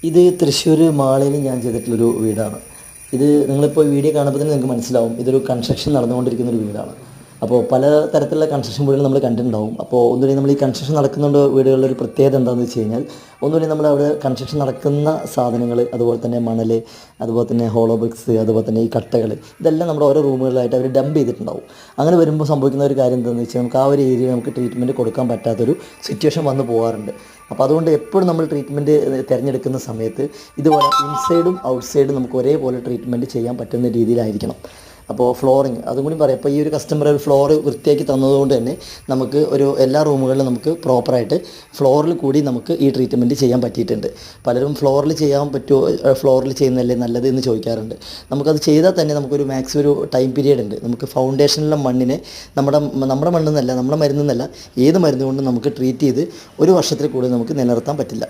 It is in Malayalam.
ഇത് തൃശ്ശൂർ മാളയിൽ ഞാൻ ചെയ്തിട്ടുള്ളൊരു വീടാണ്. ഇത് നിങ്ങളിപ്പോൾ വീഡിയോ കാണുമ്പോൾ തന്നെ നിങ്ങൾക്ക് മനസ്സിലാവും, ഇതൊരു കൺസ്ട്രക്ഷൻ നടന്നുകൊണ്ടിരിക്കുന്നൊരു വീടാണ്. അപ്പോൾ പല തരത്തിലുള്ള കൺസ്ട്രക്ഷൻ വീടുകൾ നമ്മൾ കണ്ടിട്ടുണ്ടാവും. അപ്പോൾ ഒന്നുകൂടി നമ്മൾ ഈ കൺസ്ട്രക്ഷൻ നടക്കുന്നുണ്ട് വീടുകളിൽ ഒരു പ്രത്യേകത എന്താണെന്ന് വെച്ച് കഴിഞ്ഞാൽ, ഒന്നുകൂടി നമ്മൾ അവിടെ കൺസ്ട്രക്ഷൻ നടക്കുന്ന സാധനങ്ങൾ, അതുപോലെ തന്നെ മണൽ, അതുപോലെ തന്നെ ഹോളോ ബ്രിക്സ്, അതുപോലെ തന്നെ ഈ കട്ടകൾ, ഇതെല്ലാം നമ്മുടെ ഓരോ റൂമുകളിലായിട്ട് അവർ ഡംപ് ചെയ്തിട്ടുണ്ടാവും. അങ്ങനെ വരുമ്പോൾ സംഭവിക്കുന്ന ഒരു കാര്യം എന്താണെന്ന് വെച്ചാൽ, നമുക്ക് ആ ഒരു ഏരിയ നമുക്ക് ട്രീറ്റ്മെൻറ്റ് കൊടുക്കാൻ പറ്റാത്തൊരു സിറ്റുവേഷൻ വന്നു പോകാറുണ്ട്. അപ്പോൾ അതുകൊണ്ട് എപ്പോഴും നമ്മൾ ട്രീറ്റ്മെൻറ്റ് തിരഞ്ഞെടുക്കുന്ന സമയത്ത് ഇതുപോലെ ഇൻസൈഡും ഔട്ട്സൈഡും നമുക്ക് ഒരേപോലെ ട്രീറ്റ്മെൻറ്റ് ചെയ്യാൻ പറ്റുന്ന രീതിയിലായിരിക്കണം. അപ്പോൾ ഫ്ലോറിങ് അതും കൂടി പറയാം. അപ്പോൾ ഈ ഒരു കസ്റ്റമർ ഒരു ഫ്ലോർ വൃത്തിയാക്കി തന്നതുകൊണ്ട് തന്നെ നമുക്ക് ഒരു എല്ലാ റൂമുകളിലും നമുക്ക് പ്രോപ്പറായിട്ട് ഫ്ലോറിൽ കൂടി നമുക്ക് ഈ ട്രീറ്റ്മെൻറ്റ് ചെയ്യാൻ പറ്റിയിട്ടുണ്ട്. പലരും ഫ്ലോറിൽ ചെയ്യാൻ പറ്റുമോ, ഫ്ലോറിൽ ചെയ്യുന്നതല്ലേ നല്ലത് എന്ന് ചോദിക്കാറുണ്ട്. നമുക്കത് ചെയ്താൽ തന്നെ നമുക്കൊരു മാക്സിമം ഒരു ടൈം പീരീഡ് ഉണ്ട്. നമുക്ക് ഫൗണ്ടേഷനിലെ മണ്ണിനെ നമ്മുടെ മണ്ണെന്നല്ല, നമ്മുടെ മരുന്നെന്നല്ല, ഏത് മരുന്ന് കൊണ്ടും നമുക്ക് ട്രീറ്റ് ചെയ്ത് ഒരു വർഷത്തിൽ കൂടുതൽ നമുക്ക് നിലനിർത്താൻ പറ്റില്ല.